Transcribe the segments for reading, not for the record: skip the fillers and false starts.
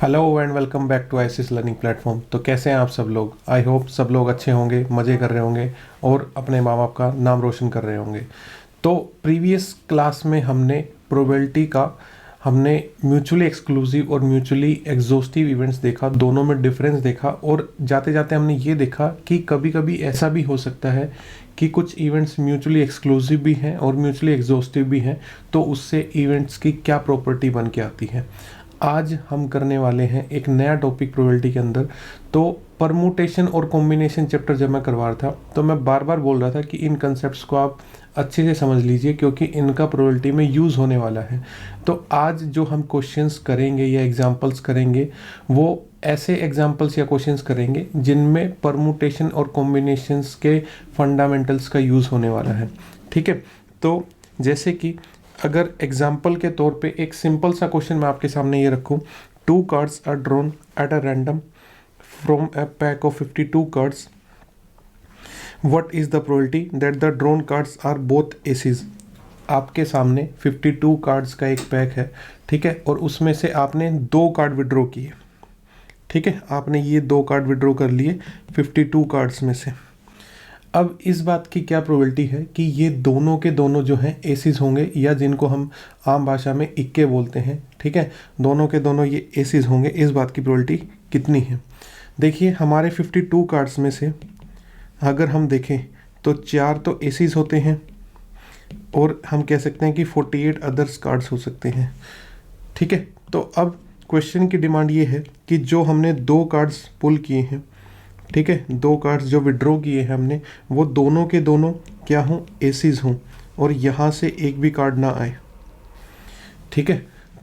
Hello and welcome back to ICS learning platform. तो कैसे हैं आप सब लोग? आई होप सब लोग अच्छे होंगे, मज़े कर रहे होंगे और अपने माँ बाप का नाम रोशन कर रहे होंगे। तो प्रीवियस क्लास में हमने प्रोबेबिलिटी का हमने म्यूचुअली एक्सक्लूसिव और म्यूचुअली एग्जॉस्टिव इवेंट्स देखा, दोनों में डिफरेंस देखा और जाते जाते हमने ये देखा कि कभी कभी ऐसा भी हो सकता है कि कुछ इवेंट्स म्यूचुअली एक्सक्लूसिव भी हैं और म्यूचुअली एग्जॉस्टिव भी हैं, तो उससे इवेंट्स की क्या प्रॉपर्टी बन के आती है। आज हम करने वाले हैं एक नया टॉपिक प्रोबेबिलिटी के अंदर। तो परमुटेशन और कॉम्बिनेशन चैप्टर जब मैं करवा रहा था तो मैं बार बार बोल रहा था कि इन कंसेप्ट्स को आप अच्छे से समझ लीजिए क्योंकि इनका प्रोबेबिलिटी में यूज़ होने वाला है। तो आज जो हम क्वेश्चंस करेंगे या एग्जांपल्स करेंगे वो ऐसे एग्जांपल्स या क्वेश्चंस करेंगे जिनमें परमुटेशन और कॉम्बिनेशंस के फंडामेंटल्स का यूज़ होने वाला है। ठीक है, तो जैसे कि अगर एग्जाम्पल के तौर पे एक सिंपल सा क्वेश्चन मैं आपके सामने ये रखूं, 2 cards are drawn at a random from a pack of 52 cards, what is the probability that the drawn cards are both aces. आपके सामने 52 कार्ड्स का एक पैक है, ठीक है, और उसमें से आपने 2 कार्ड विड्रॉ किए। ठीक है, आपने ये 2 कार्ड विड्रॉ कर लिए 52 कार्ड्स में से। अब इस बात की क्या प्रोबेबिलिटी है कि ये दोनों के दोनों जो हैं एसिस होंगे, या जिनको हम आम भाषा में इक्के बोलते हैं। ठीक है, दोनों के दोनों ये एसिस होंगे, इस बात की प्रोबेबिलिटी कितनी है? देखिए, हमारे 52 कार्ड्स में से अगर हम देखें तो 4 तो एसिस होते हैं और हम कह सकते हैं कि 48 अदर्स कार्ड्स हो सकते हैं। ठीक है, तो अब क्वेश्चन की डिमांड ये है कि जो हमने 2 कार्ड्स पुल किए हैं, ठीक है, 2 कार्ड्स जो विड्रॉ किए हैं हमने, वो दोनों के दोनों क्या हों? एसीज हों और यहाँ से एक भी कार्ड ना आए। ठीक है,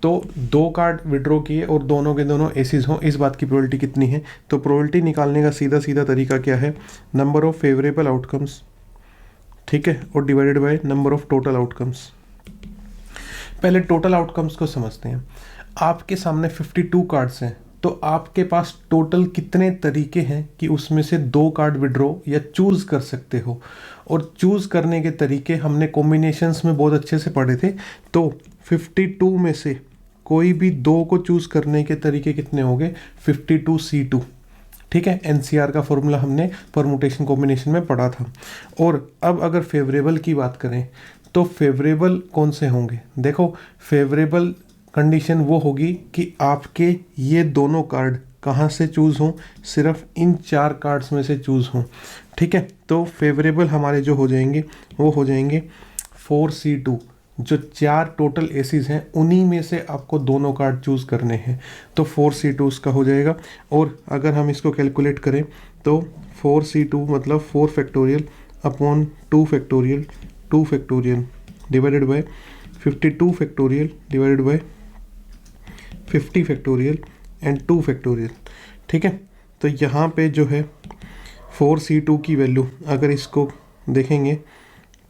तो 2 कार्ड विड्रॉ किए और दोनों के दोनों एसीज हों, इस बात की प्रोबेबिलिटी कितनी है? तो प्रोबेबिलिटी निकालने का सीधा सीधा तरीका क्या है? नंबर ऑफ फेवरेबल आउटकम्स, ठीक है, और divided by number of total outcomes. पहले टोटल आउटकम्स को समझते हैं। आपके सामने 52 कार्ड्स हैं, तो आपके पास टोटल कितने तरीके हैं कि उसमें से 2 कार्ड विड्रॉ या चूज़ कर सकते हो। और चूज़ करने के तरीके हमने कॉम्बिनेशंस में बहुत अच्छे से पढ़े थे। तो 52 में से कोई भी 2 को चूज़ करने के तरीके कितने होंगे? 52C2। ठीक है, एनसीआर का फॉर्मूला हमने परमुटेशन कॉम्बिनेशन में पढ़ा था। और अब अगर फेवरेबल की बात करें तो फेवरेबल कौन से होंगे? देखो, फेवरेबल कंडीशन वो होगी कि आपके ये दोनों कार्ड कहाँ से चूज़ हों? सिर्फ इन 4 कार्ड्स में से चूज़ हों। ठीक है, तो फेवरेबल हमारे जो हो जाएंगे वो हो जाएंगे 4C2। जो 4 टोटल एसीज हैं उन्हीं में से आपको दोनों कार्ड चूज़ करने हैं, तो 4C2 उसका हो जाएगा। और अगर हम इसको कैलकुलेट करें तो 4C2 मतलब 4 factorial upon 2 factorial 2 factorial divided by 52 factorial divided by 50 factorial and 2 factorial. ठीक है, तो यहाँ पे जो है 4C2 की वैल्यू अगर इसको देखेंगे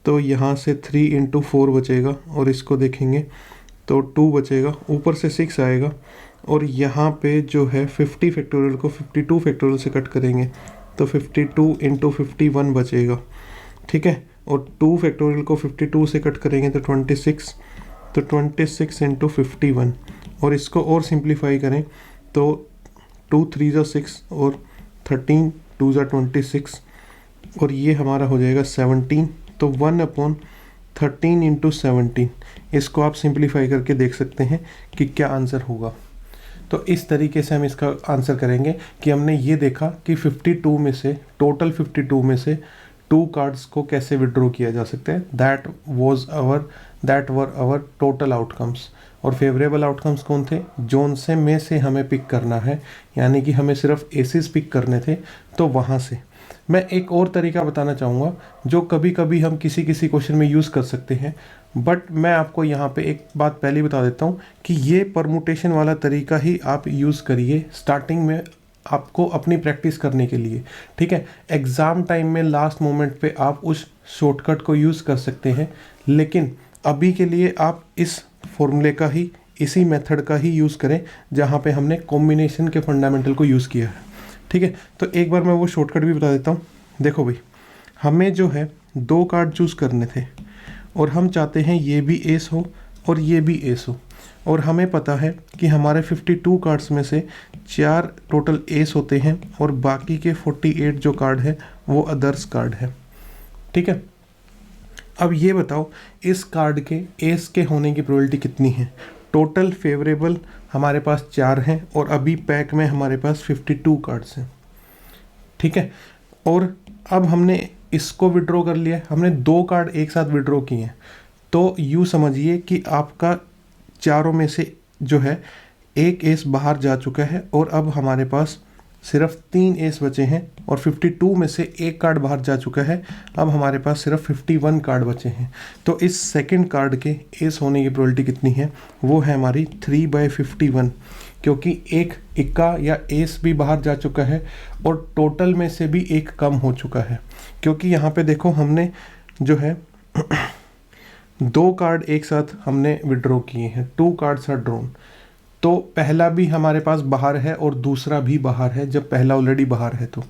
तो यहाँ से 3 इंटू 4 बचेगा और इसको देखेंगे तो 2 बचेगा, ऊपर से 6 आएगा। और यहाँ पे जो है 50 फैक्टोरियल को 52 फैक्टोरियल से कट करेंगे तो 52 इंटू 51 बचेगा। ठीक है, और 2 फैक्टोरियल को 52 से कट करेंगे तो 26, तो 26 इंटू 51। और इसको और सिंप्लीफाई करें तो 2 3 ज़ा 6 और 13 2 ज़ा 26 और ये हमारा हो जाएगा 17। तो 1/13 इंटू 17, इसको आप सिंप्लीफाई करके देख सकते हैं कि क्या आंसर होगा। तो इस तरीके से हम इसका आंसर करेंगे कि हमने ये देखा कि 52 में से टोटल 52 में से 2 कार्ड्स को कैसे विड्रॉ किया जा सकता है। That were our total outcomes. और फेवरेबल आउटकम्स कौन थे? जोन से में से हमें पिक करना है, यानी कि हमें सिर्फ एसिस पिक करने थे, तो वहाँ से। मैं एक और तरीका बताना चाहूँगा जो कभी कभी हम किसी किसी क्वेश्चन में यूज़ कर सकते हैं, बट मैं आपको यहाँ पे एक बात पहले बता देता हूँ कि ये परमुटेशन वाला तरीका ही आप यूज़ करिए स्टार्टिंग में आपको अपनी प्रैक्टिस करने के लिए। ठीक है, एग्ज़ाम टाइम में लास्ट मोमेंट पे आप उस शॉर्टकट को यूज़ कर सकते हैं, लेकिन अभी के लिए आप इस फॉर्मूले का ही, इसी मेथड का ही यूज़ करें जहाँ पे हमने कॉम्बिनेशन के फंडामेंटल को यूज़ किया है। ठीक है, तो एक बार मैं वो शॉर्टकट भी बता देता हूँ। देखो भाई, हमें जो है 2 कार्ड चूज़ करने थे और हम चाहते हैं ये भी एस हो और ये भी एस हो। और हमें पता है कि हमारे 52 कार्ड्स में से 4 टोटल एस होते हैं और बाकी के 48 जो कार्ड है वो अदर्स कार्ड है। ठीक है, अब ये बताओ इस कार्ड के एस के होने की प्रोबेबिलिटी कितनी है। टोटल फेवरेबल हमारे पास 4 हैं और अभी पैक में हमारे पास 52 कार्ड्स हैं। ठीक है, और अब हमने इसको विड्रॉ कर लिया, हमने 2 कार्ड एक साथ विड्रॉ किए हैं, तो यूँ समझिए कि आपका चारों में से जो है एक एस बाहर जा चुका है और अब हमारे पास सिर्फ 3 एस बचे हैं और 52 में से एक कार्ड बाहर जा चुका है। अब हमारे पास सिर्फ 51 कार्ड बचे हैं। तो इस सेकंड कार्ड के एस होने की प्रोबेबिलिटी कितनी है, वो है हमारी 3/51, क्योंकि एक इक्का या एस भी बाहर जा चुका है और टोटल में से भी एक कम हो चुका है। क्योंकि यहाँ पे देखो हमने जो है 2 कार्ड एक साथ हमने विड्रॉ किए हैं, 2 कार्ड्स आर ड्रॉन। तो पहला भी हमारे पास बाहर है और दूसरा भी बाहर है, जब पहला ऑलरेडी बाहर है तो।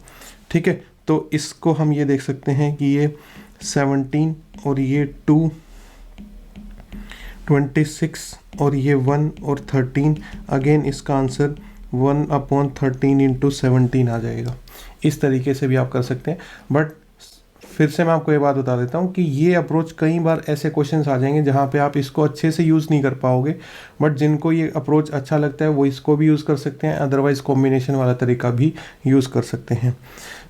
ठीक है, तो इसको हम ये देख सकते हैं कि ये 17 और ये 2, 26 और ये 1 और 13। अगेन इसका आंसर 1/13 इंटू 17 आ जाएगा। इस तरीके से भी आप कर सकते हैं। बट फिर से मैं आपको ये बात बता देता हूँ कि ये अप्रोच कई बार ऐसे क्वेश्चंस आ जाएंगे जहाँ पे आप इसको अच्छे से यूज़ नहीं कर पाओगे, बट जिनको ये अप्रोच अच्छा लगता है वो इसको भी यूज़ कर सकते हैं, अदरवाइज कॉम्बिनेशन वाला तरीका भी यूज़ कर सकते हैं।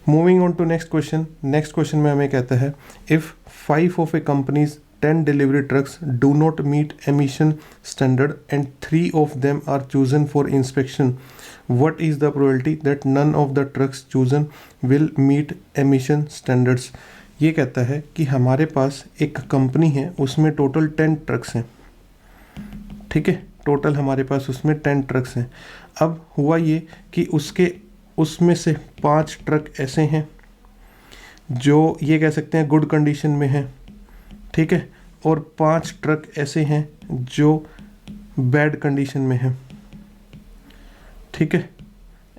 Moving on to next question. Next question में हमें कहता है if 5 of a company's 10 delivery trucks do not meet emission standard and 3 of them are chosen for inspection, what is the probability that none of the trucks chosen will meet emission standards? ये कहता है कि हमारे पास एक company है, उसमें total 10 trucks हैं। ठीक है, टोटल हमारे पास उसमें 10 ट्रक्स हैं। अब हुआ ये कि उसमें से 5 ट्रक ऐसे हैं जो ये कह सकते हैं गुड कंडीशन में हैं। ठीक है, और 5 ट्रक ऐसे हैं जो बैड कंडीशन में हैं। ठीक है,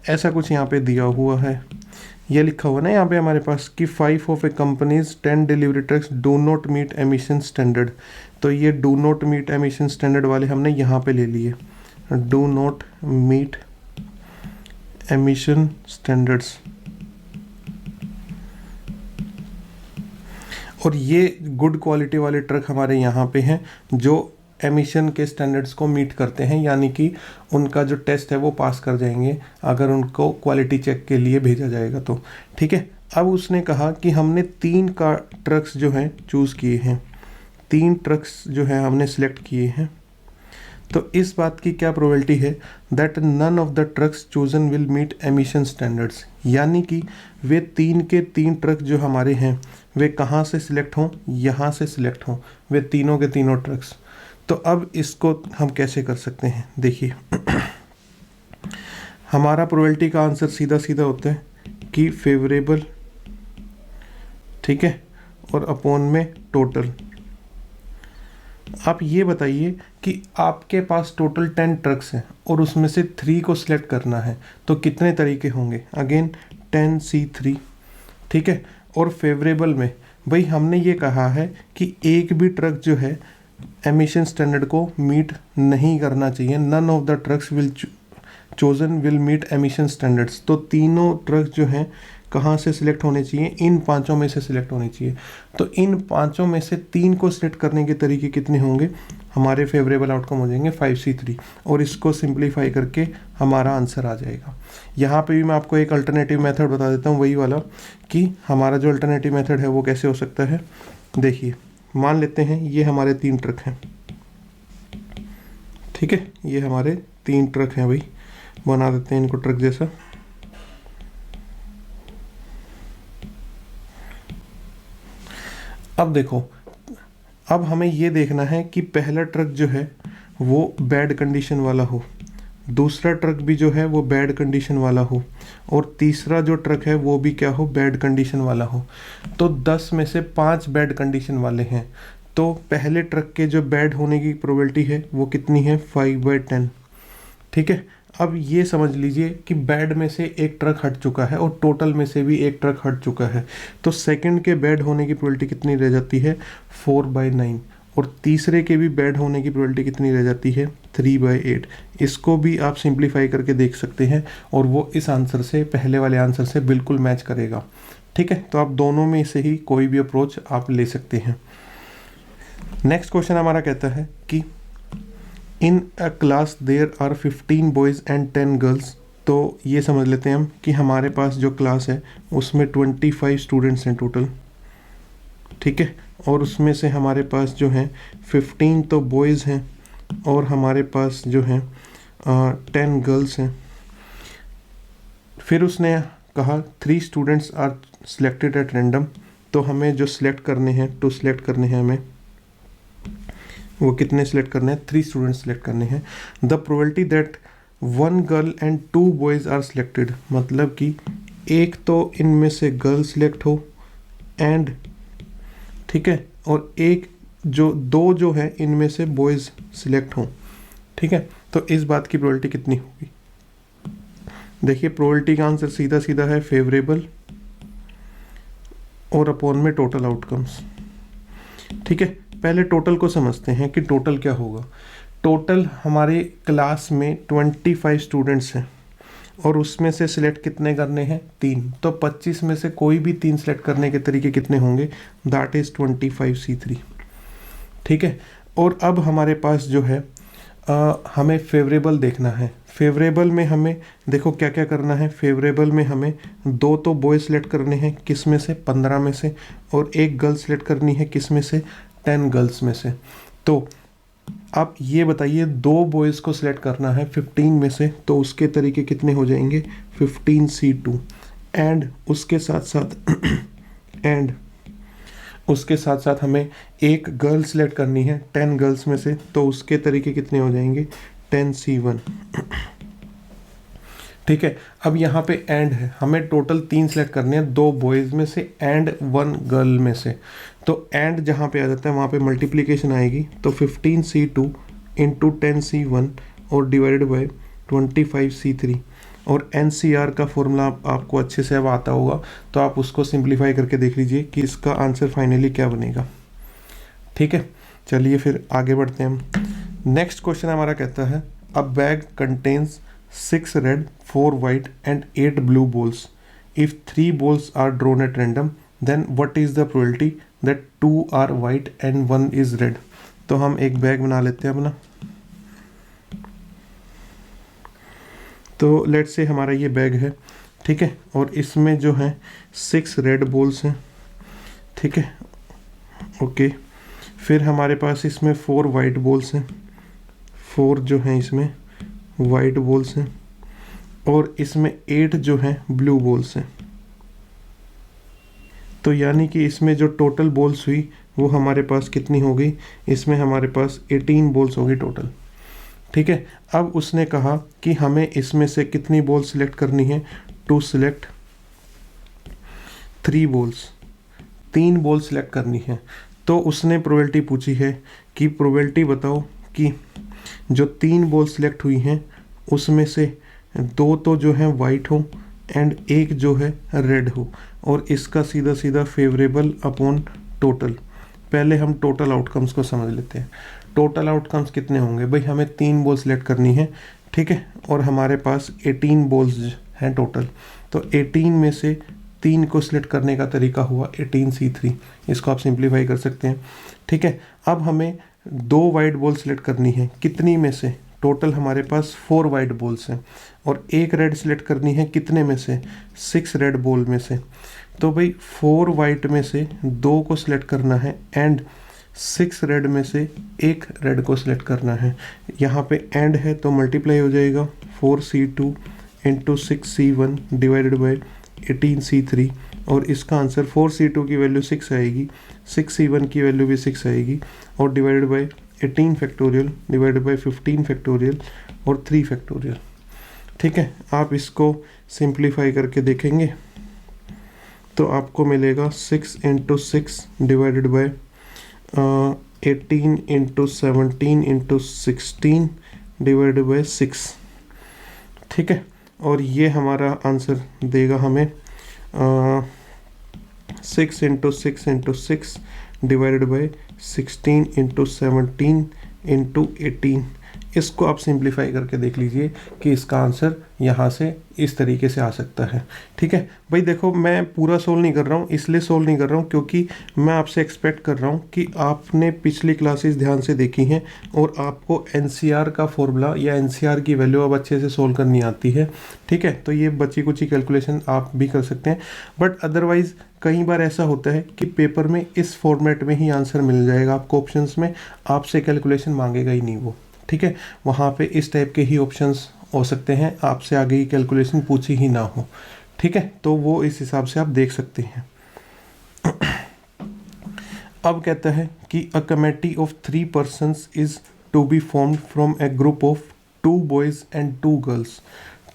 ऐसा कुछ यहाँ पे दिया हुआ है, ये लिखा हुआ ना यहाँ पे हमारे पास कि 5 of a company's 10 delivery trucks do not meet emission standard. तो ये do not meet emission standard वाले हमने यहाँ पे ले लिए, do not meet emission standards. और ये गुड क्वालिटी वाले ट्रक हमारे यहाँ पे हैं जो एमिशन के स्टैंडर्ड्स को मीट करते हैं, यानी कि उनका जो टेस्ट है वो पास कर जाएंगे अगर उनको क्वालिटी चेक के लिए भेजा जाएगा तो। ठीक है, अब उसने कहा कि हमने 3 का ट्रक्स जो हैं चूज़ किए हैं, 3 ट्रक्स जो हैं हमने सिलेक्ट किए हैं। तो इस बात की क्या प्रोबेबिलिटी है that none of the trucks chosen will meet emission standards, यानी कि वे 3 के 3 ट्रक जो हमारे हैं वे कहाँ से सिलेक्ट हों, यहाँ से सिलेक्ट हों, वे तीनों के तीनों ट्रक्स। तो अब इसको हम कैसे कर सकते हैं, देखिए हमारा प्रोबेबिलिटी का आंसर सीधा सीधा होता है कि फेवरेबल, ठीक है, और अपॉन में टोटल। आप ये बताइए कि आपके पास टोटल 10 ट्रक्स हैं और उसमें से 3 को सिलेक्ट करना है तो कितने तरीके होंगे। अगेन 10C3, ठीक है, और फेवरेबल में भाई हमने ये कहा है कि एक भी ट्रक जो है एमिशन स्टैंडर्ड को मीट नहीं करना चाहिए। None of the trucks will chosen will meet emission standards. तो तीनों ट्रक जो हैं कहाँ से सिलेक्ट होने चाहिए, इन 5 में से सिलेक्ट होने चाहिए। तो इन 5 में से 3 को सिलेक्ट करने के तरीके कितने होंगे, हमारे फेवरेबल आउटकम हो जाएंगे 5C3 और इसको सिंप्लीफाई करके हमारा आंसर आ जाएगा। यहाँ पे भी मैं आपको एक अल्टरनेटिव मेथड बता देता हूँ, वही वाला कि हमारा जो अल्टरनेटिव मेथड है वो कैसे हो सकता है। देखिए मान लेते हैं ये हमारे 3 ट्रक हैं, ठीक है, ये हमारे 3 ट्रक हैं भाई, बना देते हैं इनको ट्रक जैसा। अब देखो, अब हमें ये देखना है कि पहला ट्रक जो है वो बैड कंडीशन वाला हो, दूसरा ट्रक भी जो है वो बैड कंडीशन वाला हो, और तीसरा जो ट्रक है वो भी क्या हो, बैड कंडीशन वाला हो। तो 10 में से 5 बैड कंडीशन वाले हैं, तो पहले ट्रक के जो बैड होने की प्रोबेबिलिटी है वो कितनी है, 5/10। ठीक है, अब ये समझ लीजिए कि बैड में से एक ट्रक हट चुका है और टोटल में से भी एक ट्रक हट चुका है, तो सेकंड के बैड होने की प्रोबेबिलिटी कितनी रह जाती है, 4/9। और तीसरे के भी बैड होने की प्रोबेबिलिटी कितनी रह जाती है, 3/8। इसको भी आप सिंप्लीफाई करके देख सकते हैं और वो इस आंसर से, पहले वाले आंसर से बिल्कुल मैच करेगा। ठीक है, तो आप दोनों में से ही कोई भी अप्रोच आप ले सकते हैं। नेक्स्ट क्वेश्चन हमारा कहता है कि in a class there are 15 boys and 10 girls. तो ये समझ लेते हैं हम कि हमारे पास जो क्लास है उसमें 25 स्टूडेंट्स हैं टोटल। ठीक है, और उसमें से हमारे पास जो हैं 15 तो बॉयज़ हैं और हमारे पास जो हैं 10 गर्ल्स हैं। फिर उसने कहा 3 students are selected at random. तो हमें जो सिलेक्ट करने हैं, टू सिलेक्ट करने हैं हमें, वो कितने सिलेक्ट करने हैं, 3 स्टूडेंट्स सिलेक्ट करने हैं। The probability that 1 girl and 2 boys are selected, मतलब कि एक तो इनमें से गर्ल सिलेक्ट हो एंड, ठीक है, और एक जो 2 जो है इनमें से बॉयज़ सिलेक्ट हों। ठीक है, तो इस बात की प्रोबेबिलिटी कितनी होगी। देखिए प्रोबेबिलिटी का आंसर सीधा सीधा है फेवरेबल और अपॉन में टोटल आउटकम्स। ठीक है, पहले टोटल को समझते हैं कि टोटल क्या होगा। टोटल हमारे क्लास में 25 स्टूडेंट्स हैं और उसमें से सिलेक्ट कितने करने हैं, 3। तो 25 में से कोई भी 3 सिलेक्ट करने के तरीके कितने होंगे, दैट इज़ 25C3। ठीक है, और अब हमारे पास जो है हमें फेवरेबल देखना है। फेवरेबल में हमें देखो क्या क्या करना है। फेवरेबल में हमें 2 तो बॉय सिलेक्ट करने हैं, किस में से, 15 में से, और 1 गर्ल सिलेक्ट करनी है, किस में से, 10 गर्ल्स में से। तो आप ये बताइए 2 बॉयज़ को सिलेक्ट करना है 15 में से, तो उसके तरीके कितने हो जाएंगे, 15C2। एंड उसके साथ साथ एंड उसके साथ साथ हमें 1 गर्ल सिलेक्ट करनी है 10 गर्ल्स में से, तो उसके तरीके कितने हो जाएंगे, 10C1। ठीक है, अब यहाँ पे एंड है, हमें टोटल 3 सिलेक्ट करने हैं, 2 बॉयज़ में से एंड 1 गर्ल में से। तो एंड जहाँ पे आ जाता है वहाँ पे मल्टीप्लिकेशन आएगी, तो 15C2 इंटू 10C1 और डिवाइडेड बाय 25C3। और NCR का फॉर्मूला आपको अच्छे से अब आता होगा, तो आप उसको सिंप्लीफाई करके देख लीजिए कि इसका आंसर फाइनली क्या बनेगा। ठीक है, चलिए फिर आगे बढ़ते हैं हम। नेक्स्ट क्वेश्चन हमारा कहता है a bag contains 6 red 4 white and 8 blue balls. If 3 balls are drawn at random then what is the probability that 2 are white and 1 is red. तो हम एक बैग बना लेते हैं अपना। तो लेट्स से हमारा ये बैग है, ठीक है, और इसमें जो है 6 रेड बॉल्स हैं। ठीक है, ओके। फिर हमारे पास इसमें 4 वाइट बॉल्स हैं, 4 जो हैं इसमें वाइट बॉल्स हैं, और इसमें 8 जो हैं ब्लू बॉल्स हैं। तो यानी कि इसमें जो टोटल बॉल्स हुई वो हमारे पास कितनी हो गई, इसमें हमारे पास 18 बॉल्स होगी टोटल। ठीक है, अब उसने कहा कि हमें इसमें से कितनी बॉल सिलेक्ट करनी है, to select 3 balls, 3 ball select करनी है। तो उसने प्रोबेबिलिटी पूछी है कि प्रोबेबिलिटी बताओ कि जो 3 बॉल सिलेक्ट हुई हैं उसमें से 2 तो जो है वाइट हो एंड 1 जो है रेड हो, और इसका सीधा सीधा फेवरेबल अपॉन टोटल। पहले हम टोटल आउटकम्स को समझ लेते हैं। टोटल आउटकम्स कितने होंगे भाई, हमें 3 बॉल सिलेक्ट करनी है, ठीक है, और हमारे पास 18 बॉल्स हैं टोटल। तो 18 में से 3 को सिलेक्ट करने का तरीका हुआ 18C3। इसको आप सिंप्लीफाई कर सकते हैं। ठीक है, अब हमें 2 वाइट बॉल सिलेक्ट करनी है, कितनी में से, टोटल हमारे पास 4 वाइट बॉल्स हैं, और 1 रेड सिलेक्ट करनी है, कितने में से, 6 रेड बॉल में से। तो भाई 4 वाइट में से 2 को सिलेक्ट करना है एंड 6 रेड में से 1 रेड को सिलेक्ट करना है। यहाँ पे एंड है तो मल्टीप्लाई हो जाएगा 4C2 into 6C1 divided by 18C3, और इसका आंसर 4C2 की वैल्यू 6 आएगी, 6C1 की वैल्यू भी 6 आएगी, और divided by 18 factorial divided by 15 factorial और 3 फैक्टोरियल। ठीक है, आप इसको सिंप्लीफाई करके देखेंगे तो आपको मिलेगा 6 into 6 divided by 18 into 17 into 16 divided by 6। ठीक है, और ये हमारा आंसर देगा हमें 6 into 6 into 6 divided by 16 into 17 into 18। इसको आप सिंप्लीफाई करके देख लीजिए कि इसका आंसर यहाँ से इस तरीके से आ सकता है। ठीक है भाई, देखो मैं पूरा सोल्व नहीं कर रहा हूँ, इसलिए सोल्व नहीं कर रहा हूँ क्योंकि मैं आपसे एक्सपेक्ट कर रहा हूँ कि आपने पिछली क्लासेस ध्यान से देखी हैं और आपको एनसीआर का फॉर्मूला या एनसीआर की वैल्यू अब अच्छे से सोल्व करनी आती है। ठीक है, तो ये बची कुची कैलकुलेशन आप भी कर सकते हैं, बट अदरवाइज़ कई बार ऐसा होता है कि पेपर में इस फॉर्मेट में ही आंसर मिल जाएगा आपको, ऑप्शंस में आपसे कैलकुलेशन मांगेगा ही नहीं वो। ठीक है, वहाँ पे इस टाइप के ही ऑप्शंस हो सकते हैं, आपसे आगे की कैलकुलेशन पूछी ही ना हो। ठीक है, तो वो इस हिसाब से आप देख सकते हैं। अब कहता है कि a committee of 3 persons is to be formed from a group of 2 boys and 2 girls.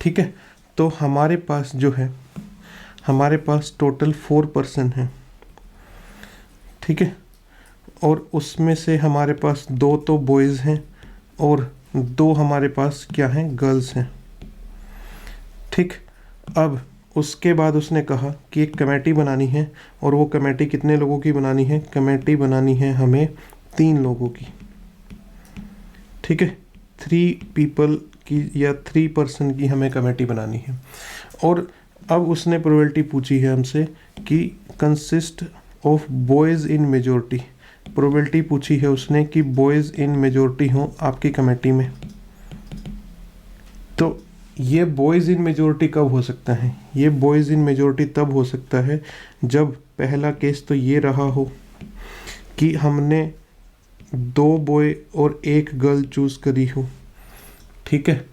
ठीक है, तो हमारे पास जो है, हमारे पास टोटल 4 पर्सन हैं। ठीक है, और उसमें से हमारे पास 2 तो बॉयज़ हैं और 2 हमारे पास क्या हैं, गर्ल्स हैं। ठीक, अब उसके बाद उसने कहा कि एक कमेटी बनानी है, और वो कमेटी कितने लोगों की बनानी है, कमेटी बनानी है हमें 3 लोगों की। ठीक है, 3 पीपल की या 3 पर्सन की हमें कमेटी बनानी है। और अब उसने प्रोबेबिलिटी पूछी है हमसे कि consist of boys in majority. Probability पूछी है उसने कि बॉयज़ इन मेजॉरिटी हों आपकी कमेटी में। तो ये बॉयज़ इन मेजॉरिटी कब हो सकता है, ये बॉयज़ इन मेजॉरिटी तब हो सकता है जब पहला केस तो ये रहा हो कि हमने 2 बॉय और 1 गर्ल चूज़ करी हो। ठीक है,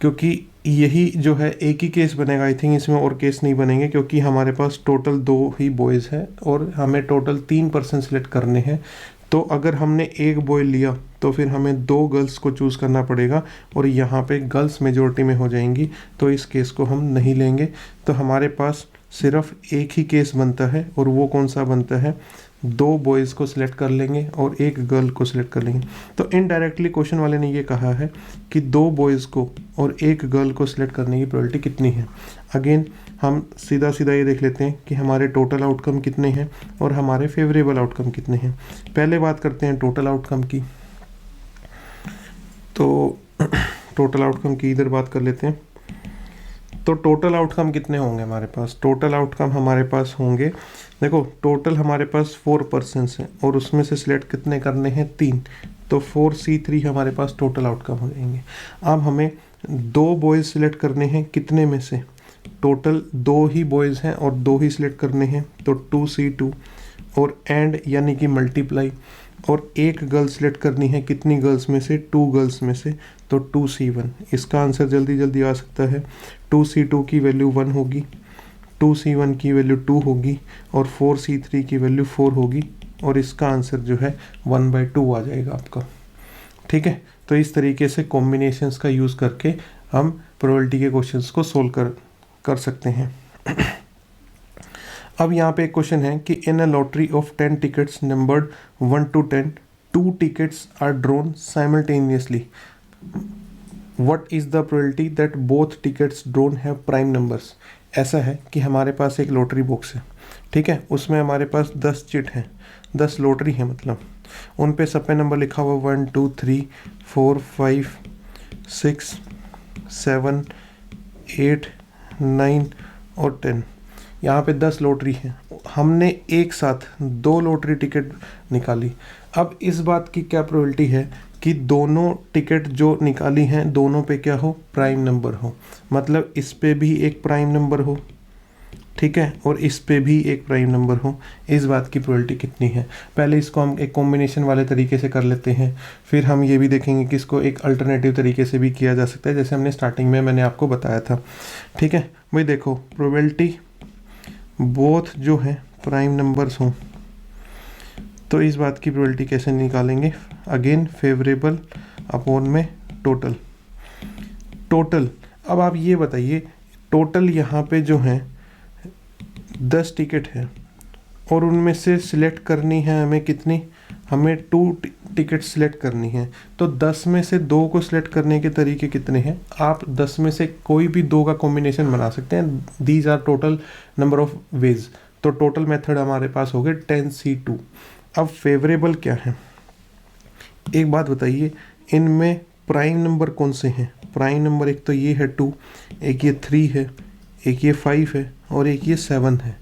क्योंकि यही जो है एक ही केस बनेगा, आई थिंक इसमें और केस नहीं बनेंगे, क्योंकि हमारे पास टोटल 2 ही बॉयज़ हैं और हमें टोटल 3 पर्सन सेलेक्ट करने हैं। तो अगर हमने 1 बॉय लिया तो फिर हमें 2 गर्ल्स को चूज़ करना पड़ेगा, और यहाँ पे गर्ल्स मेजॉरिटी में हो जाएंगी, तो इस केस को हम नहीं लेंगे। तो हमारे पास सिर्फ एक ही केस बनता है, और वो कौन सा बनता है, 2 बॉयज़ को सिलेक्ट कर लेंगे और 1 गर्ल को सिलेक्ट कर लेंगे। तो इनडायरेक्टली क्वेश्चन वाले ने ये कहा है कि 2 बॉयज़ को और 1 गर्ल को सिलेक्ट करने की प्रोबेबिलिटी कितनी है। अगेन हम सीधा सीधा ये देख लेते हैं कि हमारे टोटल आउटकम कितने हैं और हमारे फेवरेबल आउटकम कितने हैं। पहले बात करते हैं टोटल आउटकम की। तो टोटल आउटकम की इधर बात कर लेते हैं। तो टोटल आउटकम कितने होंगे हमारे पास, टोटल आउटकम हमारे पास होंगे, देखो टोटल हमारे पास 4 पर्सन्स हैं और उसमें से सिलेक्ट कितने करने हैं, 3। तो 4C3 हमारे पास टोटल आउटकम हो जाएंगे। अब हमें 2 बॉयज़ सिलेक्ट करने हैं, कितने में से, टोटल 2 ही बॉयज़ हैं और 2 ही सिलेक्ट करने हैं, तो 2C2 और एंड यानी कि मल्टीप्लाई, और 1 गर्ल सिलेक्ट करनी है, कितनी गर्ल्स में से, 2 गर्ल्स में से, तो 2C1। इसका आंसर जल्दी जल्दी आ सकता है, 2C2 की वैल्यू 1 होगी, 2C1 की वैल्यू 2 होगी और 4C3 की वैल्यू 4 होगी, और इसका आंसर जो है 1/2 आ जाएगा आपका। ठीक है, तो इस तरीके से कॉम्बिनेशंस का यूज़ करके हम प्रोबेबिलिटी के क्वेश्चंस को सोल्व कर सकते हैं। अब यहाँ पे एक क्वेश्चन है कि in a lottery of 10 tickets numbered 1 to 10, 2 tickets are drawn simultaneously, what is the probability that both tickets drawn have prime numbers. ऐसा है कि हमारे पास एक लॉटरी बॉक्स है, ठीक है, उसमें हमारे पास 10 चिट हैं, 10 लॉटरी हैं, मतलब उन पे सब पे नंबर लिखा हुआ 1 2 3 4 5 6 7 8 9 और 10। यहाँ पे 10 लॉटरी हैं, हमने एक साथ 2 लॉटरी टिकट निकाली। अब इस बात की क्या प्रोबेबिलिटी है कि दोनों टिकट जो निकाली हैं दोनों पे क्या हो, प्राइम नंबर हो, मतलब इस पे भी एक प्राइम नंबर हो, ठीक है, और इस पे भी एक प्राइम नंबर हो। इस बात की प्रोबेबिलिटी कितनी है, पहले इसको हम एक कॉम्बिनेशन वाले तरीके से कर लेते हैं, फिर हम ये भी देखेंगे कि इसको एक अल्टरनेटिव तरीके से भी किया जा सकता है, जैसे हमने स्टार्टिंग में मैंने आपको बताया था। ठीक है भाई, देखो प्रोबेबिलिटी बोथ जो है प्राइम नंबर्स हों, तो इस बात की प्रोबेबिलिटी कैसे निकालेंगे, अगेन फेवरेबल अपॉन में टोटल। टोटल, अब आप ये बताइए, टोटल यहाँ पे जो है 10 टिकट है और उनमें से सिलेक्ट करनी है हमें कितनी, हमें 2 टिकट सिलेक्ट करनी है, तो 10 में से 2 को सिलेक्ट करने के तरीके कितने हैं, आप 10 में से कोई भी 2 का कॉम्बिनेशन बना सकते हैं, these are total number of ways. तो टोटल मेथड हमारे पास हो गए 10C2। अब फेवरेबल क्या है, एक बात बताइए, इनमें प्राइम नंबर कौन से हैं? प्राइम नंबर एक तो ये है 2, एक ये 3 है, एक ये 5 है और एक ये 7 है।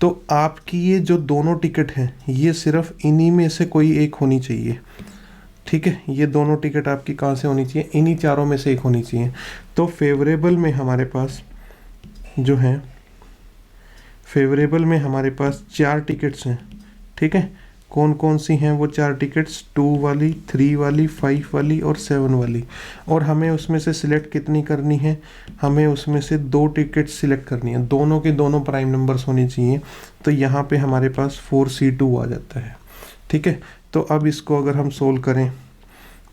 तो आपकी ये जो दोनों टिकट हैं ये सिर्फ इन्हीं में से कोई एक होनी चाहिए। ठीक है, ये दोनों टिकट आपकी कहाँ से होनी चाहिए? इन्हीं चारों में से एक होनी चाहिए। तो फेवरेबल में हमारे पास जो है, फेवरेबल में हमारे पास 4 टिकट्स हैं। ठीक है, कौन कौन सी हैं वो 4 टिकट्स? 2 वाली, 3 वाली, 5 वाली और 7 वाली। और हमें उसमें से सिलेक्ट कितनी करनी है? हमें उसमें से 2 टिकट सिलेक्ट करनी है, दोनों के दोनों प्राइम नंबर्स होनी चाहिए। तो यहाँ पे हमारे पास 4C2 आ जाता है। ठीक है, तो अब इसको अगर हम सोल्व करें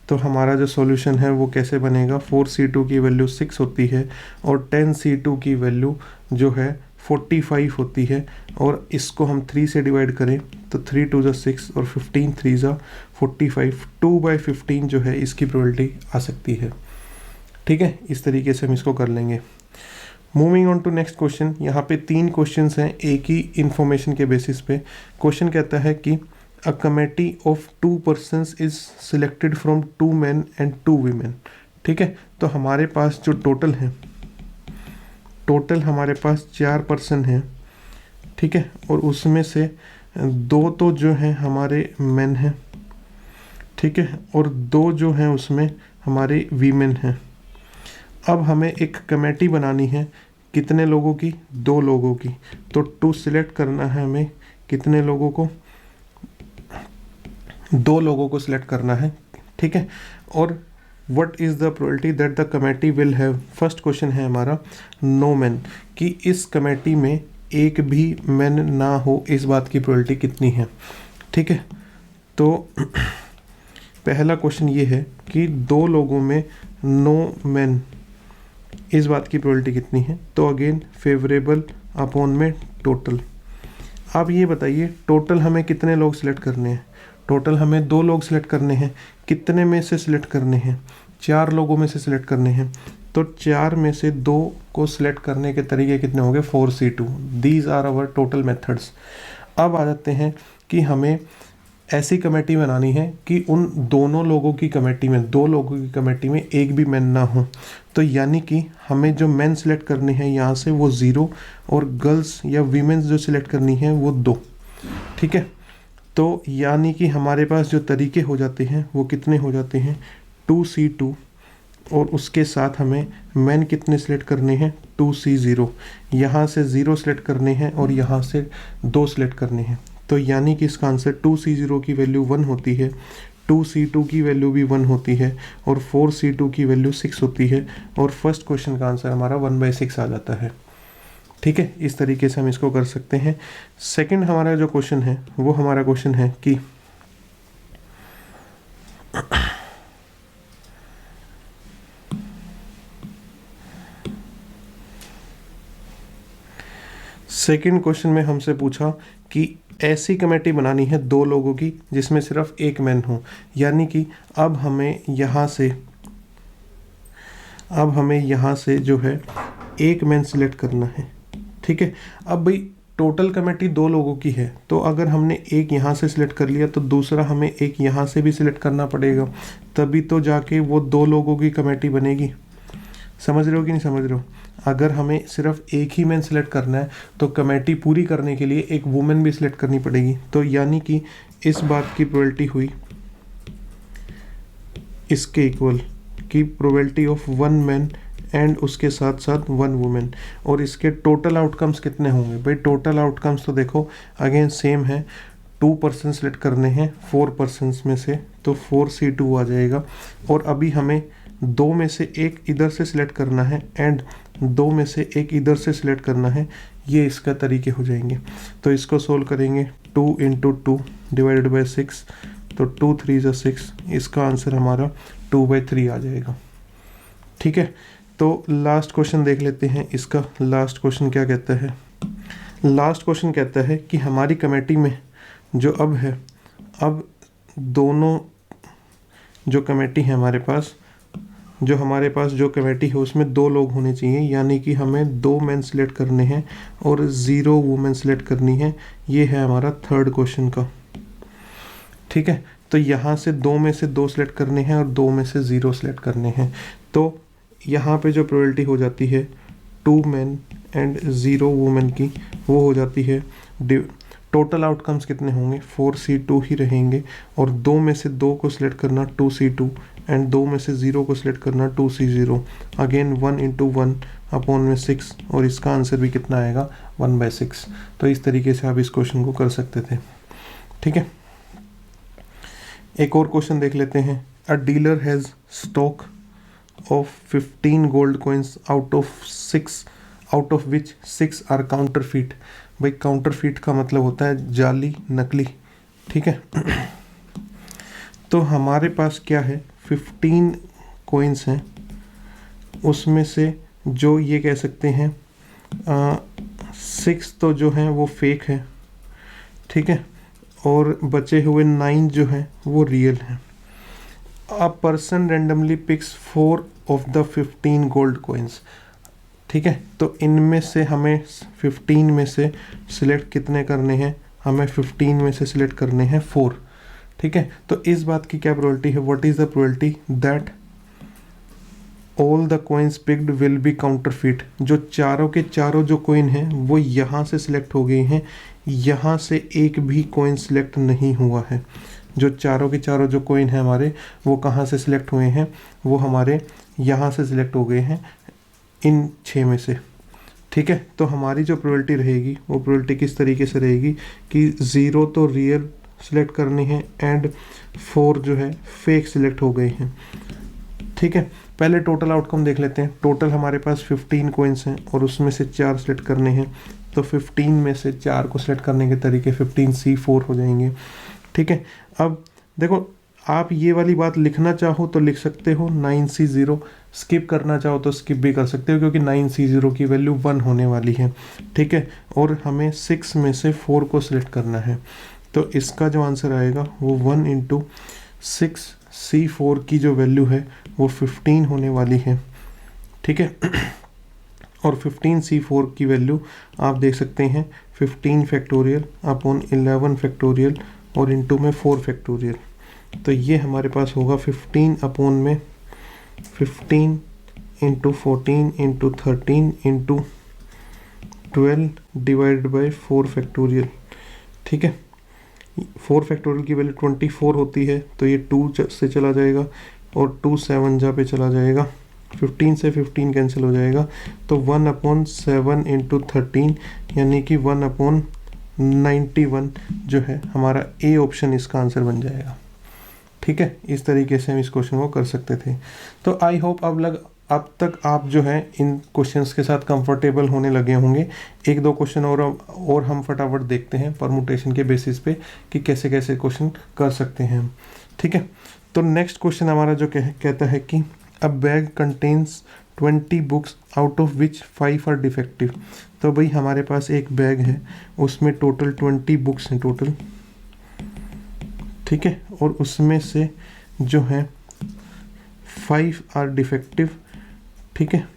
तो हमारा जो सॉल्यूशन है वो कैसे बनेगा? 4C2 की वैल्यू 6 होती है और 10C2 की वैल्यू जो है 45 होती है। और इसको हम 3 से डिवाइड करें तो 3 2 ज़ा 6 और 15 3 ज़ा 45, 2/15 जो है इसकी प्रोबेबिलिटी आ सकती है। ठीक है, इस तरीके से हम इसको कर लेंगे। Moving on to next question. यहाँ पे 3 क्वेश्चंस हैं एक ही इंफॉर्मेशन के बेसिस पे। क्वेश्चन कहता है कि a committee of 2 persons is selected from 2 men and 2 women। ठीक है, तो हमारे पास जो टोटल है, टोटल हमारे पास 4 पर्सन हैं। ठीक है, और उसमें से 2 तो जो हैं हमारे मेन हैं। ठीक है, और 2 जो हैं उसमें हमारे वीमेन हैं। अब हमें एक कमेटी बनानी है, कितने लोगों की? 2 लोगों की। तो 2 सिलेक्ट करना है हमें, कितने लोगों को? 2 लोगों को सिलेक्ट करना है। ठीक है, और what is the probability that the committee will have, first question है हमारा नो मैन, कि इस कमेटी में एक भी मैन ना हो, इस बात की प्रोबेबिलिटी कितनी है? ठीक है, तो पहला क्वेश्चन ये है कि 2 लोगों में नो मैन, इस बात की प्रोबेबिलिटी कितनी है? तो अगेन फेवरेबल अपॉन में टोटल। अब ये बताइए टोटल हमें कितने लोग सिलेक्ट करने हैं? टोटल हमें 2 लोग सिलेक्ट करने हैं। कितने में से सिलेक्ट करने हैं? 4 लोगों में से सिलेक्ट करने हैं। तो 4 में से 2 को सिलेक्ट करने के तरीके कितने होंगे? 4C2। These are our total methods. अब आ जाते हैं कि हमें ऐसी कमेटी बनानी है कि उन दोनों लोगों की कमेटी में, 2 लोगों की कमेटी में एक भी मैन ना हो। तो यानी कि हमें जो मैन सिलेक्ट करने हैं यहाँ से वो 0 और गर्ल्स या वीमेंस जो सिलेक्ट करनी है वो 2। ठीक है, तो यानी कि हमारे पास जो तरीके हो जाते हैं वो कितने हो जाते हैं? 2C2 और उसके साथ हमें मैन कितने सिलेक्ट करने हैं? 2C0। यहाँ से 0 सिलेक्ट करने हैं और यहाँ से 2 सिलेक्ट करने हैं। तो यानी कि इसका आंसर 2C0 की वैल्यू 1 होती है, 2C2 की वैल्यू भी 1 होती है और 4C2 की वैल्यू 6 होती है। और फर्स्ट क्वेश्चन का आंसर हमारा 1/6 आ जाता है। ठीक है, इस तरीके से हम इसको कर सकते हैं। सेकंड हमारा जो क्वेश्चन है वो हमारा क्वेश्चन है कि सेकंड क्वेश्चन में हमसे पूछा कि ऐसी कमेटी बनानी है 2 लोगों की जिसमें सिर्फ एक मैन हो। यानी कि अब हमें यहाँ से जो है एक मैन सिलेक्ट करना है। ठीक है, अब भाई टोटल कमेटी 2 लोगों की है, तो अगर हमने एक यहाँ से सिलेक्ट कर लिया तो दूसरा हमें एक यहाँ से भी सिलेक्ट करना पड़ेगा, तभी तो जाके वो 2 लोगों की कमेटी बनेगी। समझ रहे हो कि नहीं समझ रहे हो? अगर हमें सिर्फ एक ही मैन सिलेक्ट करना है तो कमेटी पूरी करने के लिए एक वुमेन भी सिलेक्ट करनी पड़ेगी। तो यानी कि इस बात की प्रोबेबिलिटी हुई इसके इक्वल की प्रोबेबिलिटी ऑफ 1 मैन एंड उसके साथ साथ 1 वुमेन। और इसके टोटल आउटकम्स कितने होंगे? भाई टोटल आउटकम्स तो देखो अगेन सेम है, 2 पर्सन सेलेक्ट करने हैं 4 पर्सन्स में से, तो 4C2 आ जाएगा। और अभी हमें 2 में से एक इधर से सिलेक्ट करना है एंड 2 में से एक इधर से सिलेक्ट करना है, ये इसका तरीके हो जाएंगे। तो इसको सोल्व करेंगे 2 × 2 डिवाइडेड बाई 6, तो 2 3 ज़ा 6, इसका आंसर हमारा 2/3 आ जाएगा। ठीक है, तो लास्ट क्वेश्चन देख लेते हैं। इसका लास्ट क्वेश्चन क्या कहता है? लास्ट क्वेश्चन कहता है कि हमारी कमेटी में जो अब दोनों जो कमेटी है हमारे पास जो हमारे पास जो कमेटी है उसमें 2 लोग होने चाहिए, यानी कि हमें 2 मेन सिलेक्ट करने हैं और 0 वुमेन सिलेक्ट करनी है। ये है हमारा थर्ड क्वेश्चन का। ठीक है, तो यहाँ से 2 में से 2 सिलेक्ट करने हैं और 2 में से 0 सिलेक्ट करने हैं। तो यहाँ पे जो प्रोबेबिलिटी हो जाती है 2 मेन एंड 0 वुमेन की, वो हो जाती है, टोटल आउटकम्स कितने होंगे, 4C2 ही रहेंगे। और 2 में से 2 को सिलेक्ट करना 2C2 एंड 2 में से 0 को सिलेक्ट करना 2C0। अगेन 1 इंटू 1 अपॉन में 6, और इसका आंसर भी कितना आएगा, 1/6। तो इस तरीके से आप इस क्वेश्चन को कर सकते थे। ठीक है, एक और क्वेश्चन देख लेते हैं। A dealer has stock of 15 gold coins out of which 6 are counterfeit. भाई काउंटरफीट का मतलब होता है जाली, नकली। ठीक है, तो हमारे पास क्या है, 15 कॉइन्स हैं, उसमें से जो ये कह सकते हैं 6 तो जो हैं वो फेक है। ठीक है, और बचे हुए 9 जो हैं वो रियल हैं। A person randomly picks 4 of the 15 gold coins. ठीक है, तो इनमें से हमें 15 में से सिलेक्ट कितने करने हैं, हमें 15 में से सिलेक्ट करने हैं 4। ठीक है, तो इस बात की क्या प्रोबेबिलिटी है, what is the probability that all the coins picked will be counterfeit. जो चारों के चारों जो कॉइन हैं वो यहाँ से सिलेक्ट हो गए हैं, यहाँ से एक भी कॉइन सिलेक्ट नहीं हुआ है। जो चारों के चारों जो कॉइन हैं हमारे, वो कहाँ से सिलेक्ट हुए हैं, वो हमारे यहाँ से सिलेक्ट हो गए हैं, इन 6 में से। ठीक है, तो हमारी जो प्रोबेबिलिटी रहेगी वो प्रोबेबिलिटी किस तरीके से रहेगी कि 0 तो रियल सिलेक्ट करने हैं एंड 4 जो है फेक सिलेक्ट हो गए हैं। ठीक है, पहले टोटल आउटकम देख लेते हैं। टोटल हमारे पास 15 कॉइन्स हैं और उसमें से 4 सिलेक्ट करने हैं, तो 15 में से 4 को सिलेक्ट करने के तरीके 15C4 हो जाएंगे। ठीक है, अब देखो आप ये वाली बात लिखना चाहो तो लिख सकते हो 9C0, स्किप करना चाहो तो स्किप भी कर सकते हो, क्योंकि 9C0 की वैल्यू 1 होने वाली है। ठीक है, और हमें 6 में से 4 को सिलेक्ट करना है, तो इसका जो आंसर आएगा वो 1 इंटू 6C4 की जो वैल्यू है वो 15 होने वाली है। ठीक है, और 15C4 की वैल्यू आप देख सकते हैं 15 फैक्टोरियल अपॉन 11 फैक्टोरियल और इंटू में 4 फैक्टोरियल। तो ये हमारे पास होगा 15 अपॉन में 15 into 14 into 13 into 12 divided by 4 factorial. ठीक है, 4 फैक्टोरियल की वैल्यू 24 होती है, तो ये 2 से चला जाएगा और 2 7 जा पे चला जाएगा, 15 से 15 कैंसिल हो जाएगा, तो 1/7 इंटू 13 यानी कि 1/91 जो है हमारा ए ऑप्शन इसका आंसर बन जाएगा। ठीक है, इस तरीके से हम इस क्वेश्चन को कर सकते थे। तो आई होप अब तक आप जो है इन क्वेश्चंस के साथ कंफर्टेबल होने लगे होंगे। एक दो क्वेश्चन और हम फटाफट देखते हैं परमुटेशन के बेसिस पे कि कैसे कैसे क्वेश्चन कर सकते हैं हम। ठीक है, तो नेक्स्ट क्वेश्चन हमारा जो कहता है कि a bag contains 20 books out of which 5 are defective. तो भाई हमारे पास एक बैग है, उसमें टोटल 20 बुक्स हैं टोटल। ठीक है, और उसमें से जो है 5 आर डिफेक्टिव। ठीक है,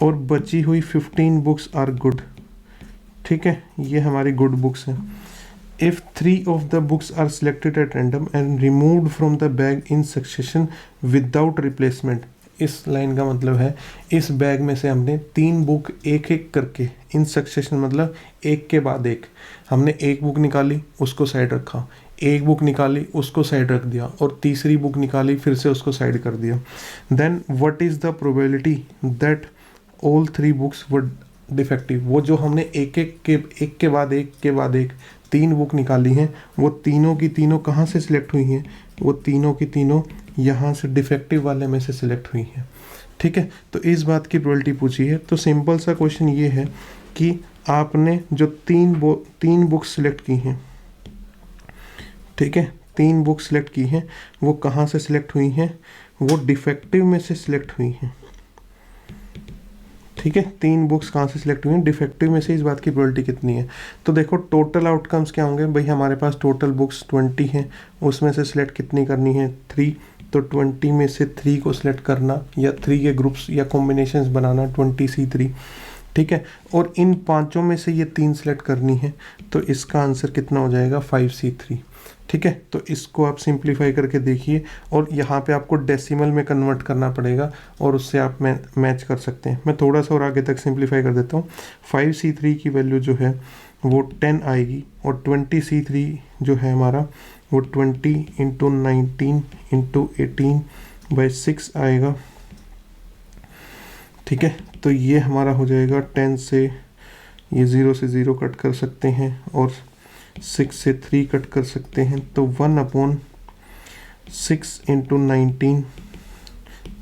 और बची हुई 15 बुक्स आर गुड। ठीक है, ये हमारी गुड बुक्स हैं। If 3 of the books are selected at random and removed from the bag in succession without replacement. इस लाइन का मतलब है इस बैग में से हमने 3 बुक एक एक करके इन सक्सेशन मतलब एक के बाद एक, हमने एक बुक निकाली उसको साइड रखा, एक बुक निकाली उसको साइड रख दिया, और तीसरी बुक निकाली फिर से उसको साइड कर दिया। Then what is the probability that all 3 books were defective. वो जो हमने एक के बाद एक 3 बुक निकाली हैं, वो तीनों की तीनों कहाँ से सिलेक्ट हुई हैं, वो तीनों की तीनों यहाँ से डिफेक्टिव वाले में से सिलेक्ट हुई हैं। ठीक है, तो इस बात की प्रोबेबिलिटी पूछी है। तो सिंपल सा क्वेश्चन ये है कि आपने जो 3 बुक्स सिलेक्ट की हैं, ठीक है, 3 बुक सिलेक्ट की हैं, वो कहाँ से सिलेक्ट हुई हैं, वो डिफेक्टिव में से सिलेक्ट हुई हैं। ठीक है, 3 बुक्स कहाँ से सिलेक्ट हुई हैं, डिफेक्टिव में से। इस बात की प्रोबेबिलिटी कितनी है, तो देखो टोटल आउटकम्स क्या होंगे भाई, हमारे पास टोटल बुक्स 20 हैं, उसमें से सिलेक्ट कितनी करनी है 3, तो 20 में से 3 को सिलेक्ट करना या 3 के ग्रुप्स या कॉम्बिनेशंस बनाना 20C3, ठीक है। और इन पांचों में से ये 3 सिलेक्ट करनी है, तो इसका आंसर कितना हो जाएगा 5C3, ठीक है। तो इसको आप सिंप्लीफाई करके देखिए और यहाँ पे आपको डेसिमल में कन्वर्ट करना पड़ेगा और उससे आप मैच कर सकते हैं। मैं थोड़ा सा और आगे तक सिंप्लीफाई कर देता हूँ। 5C3 की वैल्यू जो है वो 10 आएगी और 20C3 जो है हमारा वो 20 × 19 × 18/6 आएगा, ठीक है। तो ये हमारा हो जाएगा 10 से ये 0 से 0 कट कर सकते हैं और 6 से 3 कट कर सकते हैं, तो 1/6 × 19,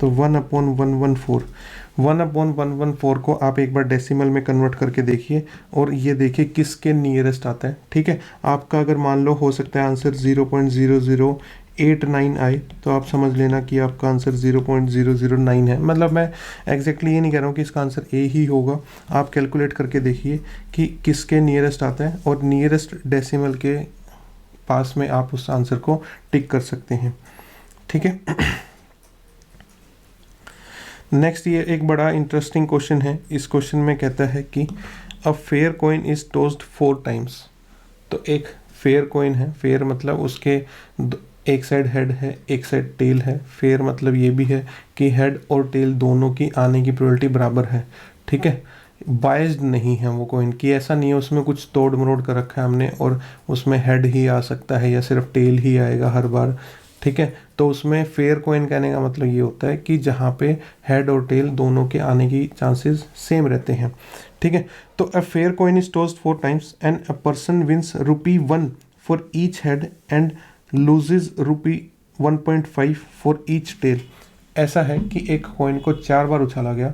तो 1/114। 1/114 को आप एक बार डेसिमल में कन्वर्ट करके देखिए और ये देखिए किसके नियरेस्ट आता है, ठीक है। आपका अगर मान लो हो सकता है आंसर 0.0089 आए, तो आप समझ लेना कि आपका आंसर 0.009 है। मतलब मैं एग्जैक्टली ये नहीं कह रहा हूँ कि इसका आंसर ए ही होगा, आप कैलकुलेट करके देखिए कि किसके नियरेस्ट आता है और नियरेस्ट डेसिमल के पास में आप उस आंसर को टिक कर सकते हैं, ठीक है। नेक्स्ट ये एक बड़ा इंटरेस्टिंग क्वेश्चन है। इस क्वेश्चन में कहता है कि अ fair coin is tossed 4 times. तो एक फेयर कॉइन है, फेयर मतलब उसके एक साइड हेड है एक साइड टेल है। फेयर मतलब ये भी है कि हेड और टेल दोनों की आने की प्रोबेबिलिटी बराबर है, ठीक है। बाइज्ड नहीं है वो कॉइन की, ऐसा नहीं है उसमें कुछ तोड़ मरोड़ कर रखा है हमने और उसमें हेड ही आ सकता है या सिर्फ टेल ही आएगा हर बार, ठीक है। तो उसमें फेयर कॉइन कहने का मतलब ये होता है कि जहाँ पे हेड और टेल दोनों के आने की चांसेस सेम रहते हैं, ठीक है। तो a fair coin is tossed 4 times and a person wins ₹1 for each head and loses ₹1.5 for each tail. ऐसा है कि एक कॉइन को 4 बार उछाला गया,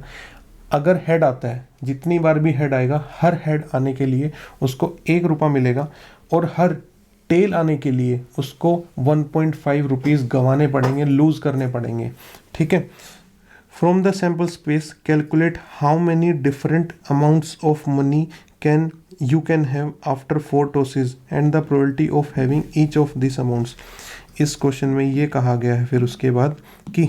अगर हेड आता है, जितनी बार भी हेड आएगा हर हेड आने के लिए उसको ₹1 मिलेगा और हर टेल आने के लिए उसको 1.5 रुपीज़ गंवाने पड़ेंगे, लूज करने पड़ेंगे, ठीक है। From the sample space calculate how many different amounts of money can you can have after 4 tosses and the probability of having each of these amounts। इस क्वेश्चन में ये कहा गया है फिर उसके बाद कि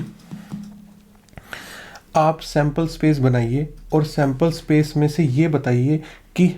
आप सैम्पल स्पेस बनाइए और सैम्पल स्पेस में से ये बताइए कि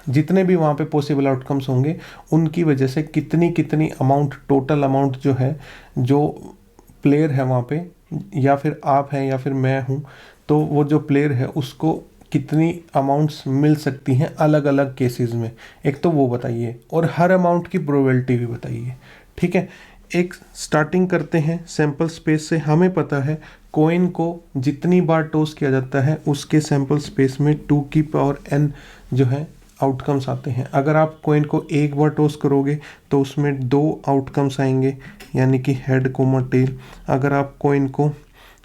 जितने भी वहाँ पे पॉसिबल आउटकम्स होंगे उनकी वजह से कितनी कितनी अमाउंट, टोटल अमाउंट जो है, जो प्लेयर है वहाँ पे या फिर आप हैं या फिर मैं हूँ, तो वो जो प्लेयर है उसको कितनी अमाउंट्स मिल सकती हैं अलग अलग केसेस में, एक तो वो बताइए और हर अमाउंट की प्रोबेबिलिटी भी बताइए, ठीक है। एक स्टार्टिंग करते हैं सैम्पल स्पेस से। हमें पता है कॉइन को जितनी बार टॉस किया जाता है उसके सैम्पल स्पेस में 2n जो है आउटकम्स आते हैं। अगर आप कॉइन को एक बार टॉस करोगे तो उसमें 2 आउटकम्स आएंगे, यानी कि हेड कोमा टेल। अगर आप कॉइन को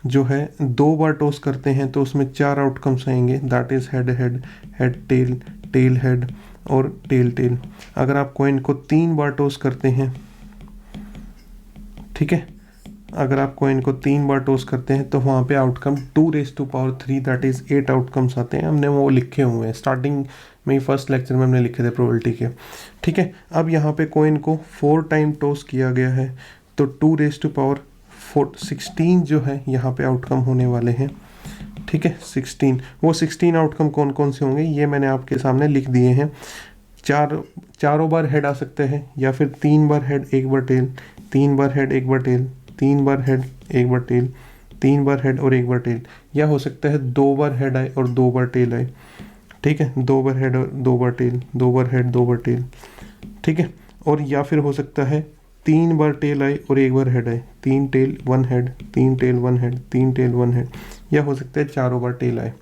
जो है 2 बार टॉस करते हैं तो उसमें 4 आउटकम्स आएंगे, that is head head, head tail, tail head और टेल टेल। अगर आप कॉइन को 3 बार टॉस करते हैं, ठीक है, अगर आप कॉइन को 3 बार टॉस करते हैं तो वहाँ पे आउटकम 2⁻³ दैट इज 8 आउटकम्स आते हैं। हमने वो लिखे हुए हैं स्टार्टिंग में ही, फर्स्ट लेक्चर में हमने लिखे थे प्रोबेबिलिटी के, ठीक है। अब यहाँ पे कॉइन को 4 टाइम टॉस किया गया है तो 2⁻16 जो है यहाँ पे आउटकम होने वाले हैं, ठीक है। 16, वो 16 आउटकम कौन कौन से होंगे ये मैंने आपके सामने लिख दिए हैं। चारों बार हेड आ सकते हैं या फिर 3 बार हेड 1 बार टेल, 3 बार हेड 1 बार टेल, 3 बार हेड 1 बार टेल, 3 बार हेड और 1 बार टेल, या हो सकता है 2 बार हेड आए और 2 बार टेल आए, ठीक है। 2 बार हेड और 2 बार टेल, 2 बार हेड 2 बार टेल, ठीक है। और या फिर हो सकता है 3 बार टेल आए और 1 बार हेड आए, 3 tail 1 head, 3 tail 1 head, 3 tail 1 head, या हो सकता है चारों बार टेल आए,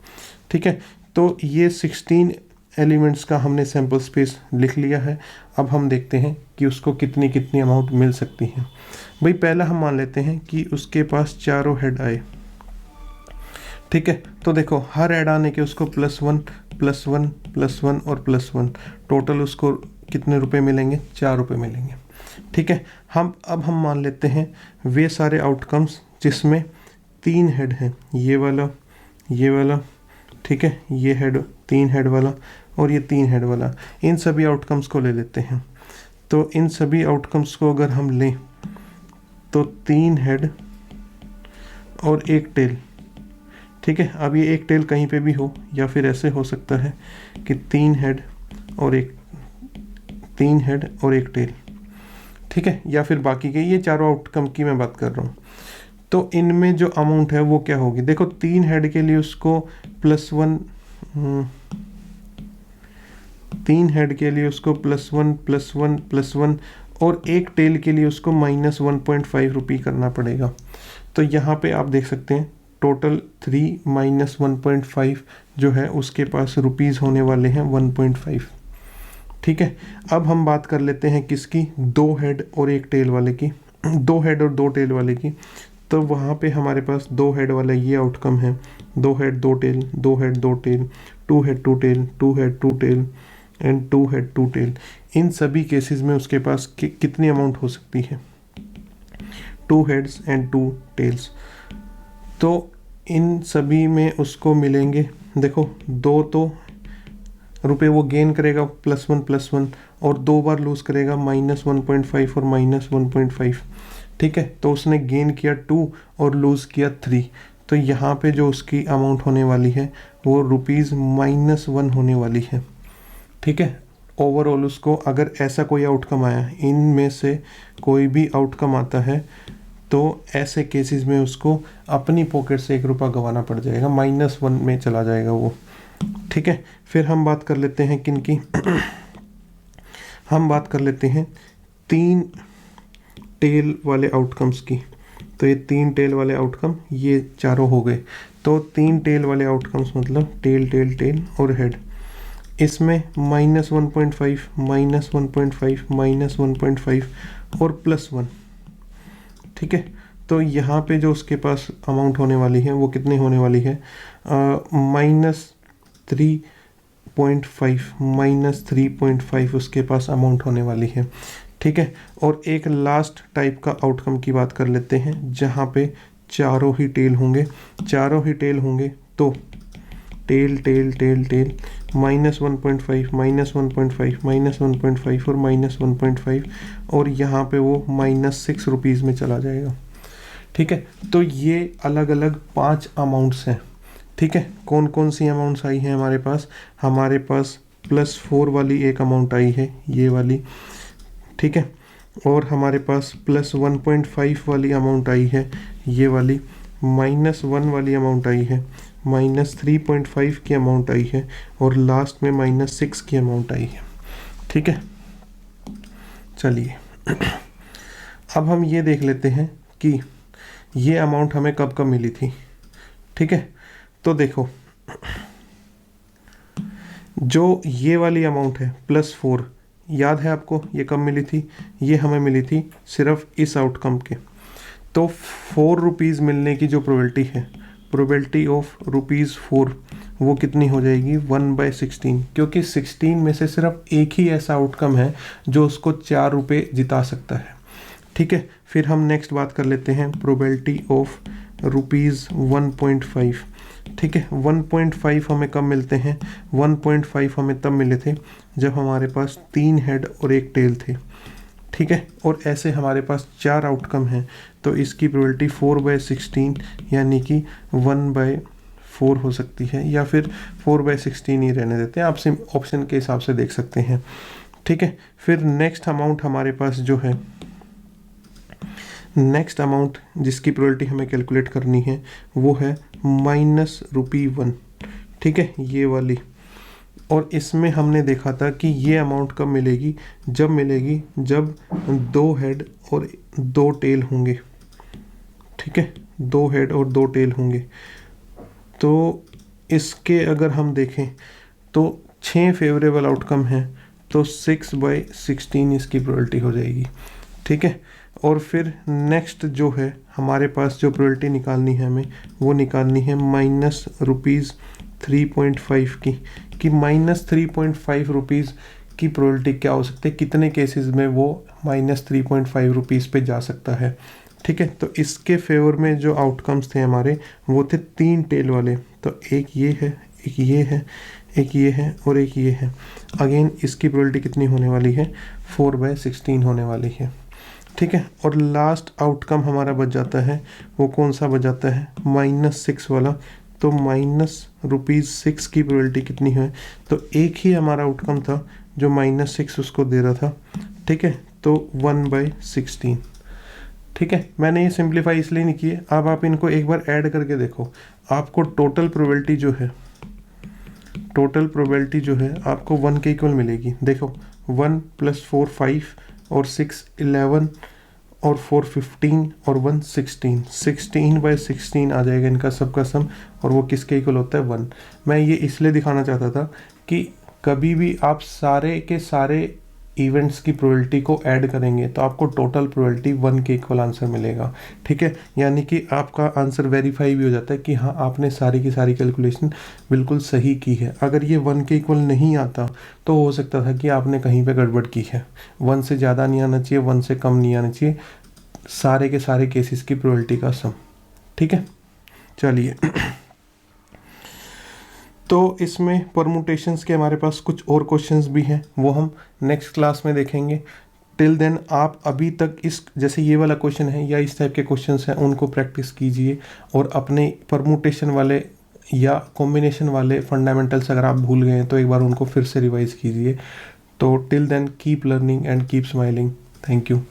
ठीक है। तो ये 16 एलिमेंट्स का हमने सैम्पल स्पेस लिख लिया है। अब हम देखते हैं कि उसको कितनी कितनी अमाउंट मिल सकती है। भाई पहला हम मान लेते हैं कि उसके पास चारों हेड आए, ठीक है। तो देखो हर हेड आने के उसको +1 +1 +1 और +1, टोटल उसको कितने रुपए मिलेंगे, 4 रुपये मिलेंगे, ठीक है। अब हम मान लेते हैं वे सारे आउटकम्स जिसमें 3 हेड हैं, ये वाला, ठीक है, ये हेड 3 हेड वाला और ये 3 हेड वाला, इन सभी आउटकम्स को ले लेते हैं। तो इन सभी आउटकम्स को अगर हम लें तो 3 हेड और एक टेल, ठीक है। अब ये एक टेल कहीं पे भी हो, या फिर ऐसे हो सकता है कि 3 हेड और एक टेल, ठीक है, या फिर बाकी के, ये चारों आउटकम की मैं बात कर रहा हूँ। तो इनमें जो अमाउंट है वो क्या होगी, देखो 3 हेड के लिए उसको +1, 3 हेड के लिए उसको +1 और एक टेल के लिए उसको -1.5 रुपये करना पड़ेगा। तो यहाँ पे आप देख सकते हैं टोटल 3 - 1.5 जो है उसके पास रुपीज़ होने वाले हैं 1.5, ठीक है। अब हम बात कर लेते हैं किसकी, 2 हेड और एक टेल वाले की, 2 हेड और 2 टेल वाले की। तो वहाँ पे हमारे पास 2 हेड वाला ये आउटकम है, 2 head 2 tail, 2 head 2 tail, 2 head 2 tail, 2 head 2 tail and 2 head 2 tail. इन सभी केसेस में उसके पास कितनी अमाउंट हो सकती है, 2 हेड्स एंड 2 टेल्स। तो इन सभी में उसको मिलेंगे, देखो 2 तो रुपए वो गेन करेगा +1 और 2 बार लूज़ करेगा -1.5 और -1.5, ठीक है। तो उसने गेन किया 2 और लूज़ किया 3। तो यहाँ पे जो उसकी अमाउंट होने वाली है वो ₹-1 होने वाली है, ठीक है। ओवरऑल उसको अगर ऐसा कोई आउटकम आया, इनमें से कोई भी आउटकम आता है, तो ऐसे केसेस में उसको अपनी पॉकेट से ₹1 गंवाना पड़ जाएगा, -1 में चला जाएगा वो, ठीक है। फिर हम बात कर लेते हैं किनकी हम बात कर लेते हैं 3 टेल वाले आउटकम्स की। तो ये 3 टेल वाले आउटकम ये चारों हो गए। तो 3 टेल वाले आउटकम्स मतलब टेल टेल टेल और हेड, इसमें -1.5 -1.5 -1.5 और +1, ठीक है। तो यहाँ पे जो उसके पास अमाउंट होने वाली है वो कितनी होने वाली है, -3.5 उसके पास अमाउंट होने वाली है, ठीक है। और एक लास्ट टाइप का आउटकम की बात कर लेते हैं जहाँ पे चारों ही टेल होंगे, तो टेल टेल टेल टेल -1.5 -1.5 -1.5 और -1.5 और यहाँ पे वो -6 रुपीज़ में चला जाएगा, ठीक है। तो ये अलग अलग 5 अमाउंट्स हैं, ठीक है। कौन कौन सी अमाउंट्स आई हैं हमारे पास +4 वाली एक अमाउंट आई है ये वाली, ठीक है। और हमारे पास +1.5 वाली अमाउंट आई है ये वाली, -1 वाली अमाउंट आई है, -3.5 की अमाउंट आई है और लास्ट में -6 की अमाउंट आई है, ठीक है। चलिए अब हम ये देख लेते हैं कि ये अमाउंट हमें कब कब मिली थी, ठीक है। तो देखो जो ये वाली अमाउंट है +4, याद है आपको ये कब मिली थी, ये हमें मिली थी सिर्फ इस आउटकम के। तो 4 रुपीज़ मिलने की जो प्रोबेबिलिटी है, प्रोबेबिलिटी ऑफ ₹4, वो कितनी हो जाएगी 1/16, क्योंकि 16 में से सिर्फ एक ही ऐसा आउटकम है जो उसको 4 रुपये जिता सकता है, ठीक है। फिर हम नेक्स्ट बात कर लेते हैं प्रोबेबिलिटी ऑफ ₹1.5, ठीक है। 1.5 हमें कब मिलते हैं, 1.5 हमें तब मिले थे जब हमारे पास 3 हेड और एक टेल थे, ठीक है। और ऐसे हमारे पास 4 आउटकम हैं, तो इसकी प्रोबेबिलिटी 4/16 यानी कि 1/4 हो सकती है, या फिर 4/16 ही रहने देते हैं, आप ऑप्शन के हिसाब से देख सकते हैं, ठीक है। फिर नेक्स्ट अमाउंट हमारे पास जो है, नेक्स्ट अमाउंट जिसकी प्रोबेबिलिटी हमें कैलकुलेट करनी है वो है -1, ठीक है, ये वाली। और इसमें हमने देखा था कि ये अमाउंट कब मिलेगी, जब 2 हेड और 2 टेल होंगे, ठीक है, 2 हेड और 2 टेल होंगे। तो इसके अगर हम देखें तो 6 फेवरेबल आउटकम हैं, तो 6/16 इसकी प्रोबेबिलिटी हो जाएगी, ठीक है। और फिर नेक्स्ट जो है हमारे पास जो प्रोबेबिलिटी निकालनी है हमें, वो निकालनी है -3.5 की, कि -3.5 रुपीज़ की प्रोबेबिलिटी क्या हो सकती है, कितने केसेस में वो -3.5 रुपीज़ पे जा सकता है, ठीक है। तो इसके फेवर में जो आउटकम्स थे हमारे वो थे 3 टेल वाले, तो एक ये है, एक ये है, एक ये है और एक ये है। अगेन इसकी प्रोबेबिलिटी कितनी होने वाली है, 4/16 होने वाली है, ठीक है। और लास्ट आउटकम हमारा बच जाता है, वो कौन सा बच जाता है, -6 वाला। तो -6 की प्रोबेबिलिटी कितनी है, तो एक ही हमारा आउटकम था जो -6 उसको दे रहा था, ठीक है। तो 1/16, ठीक है। मैंने ये सिंप्लीफाई इसलिए नहीं किए, अब आप इनको एक बार ऐड करके देखो, आपको टोटल प्रोबेबिलिटी जो है आपको 1 के इक्वल मिलेगी। देखो 1 + 4 5 और 6 11 और 4 15 और 1 16, 16/16 आ जाएगा इनका सबका सम, और वो किसके इक्वल होता है, 1। मैं ये इसलिए दिखाना चाहता था कि कभी भी आप सारे के सारे इवेंट्स की प्रोबेबिलिटी को ऐड करेंगे तो आपको टोटल प्रोबेबिलिटी 1 के इक्वल आंसर मिलेगा, ठीक है। यानी कि आपका आंसर वेरीफाई भी हो जाता है कि हाँ आपने सारी की सारी कैलकुलेशन बिल्कुल सही की है। अगर ये 1 के इक्वल नहीं आता तो हो सकता था कि आपने कहीं पे गड़बड़ की है। 1 से ज़्यादा नहीं आना चाहिए, 1 से कम नहीं आना चाहिए, सारे के सारे केसेस की प्रोबेबिलिटी का सम, ठीक है। चलिए तो इसमें परमुटेशंस के हमारे पास कुछ और क्वेश्चंस भी हैं, वो हम नेक्स्ट क्लास में देखेंगे। टिल देन आप अभी तक इस जैसे ये वाला क्वेश्चन है या इस टाइप के क्वेश्चंस हैं उनको प्रैक्टिस कीजिए, और अपने परमुटेशन वाले या कॉम्बिनेशन वाले फंडामेंटल्स अगर आप भूल गए हैं तो एक बार उनको फिर से रिवाइज कीजिए। तो till then keep learning and keep smiling. Thank you.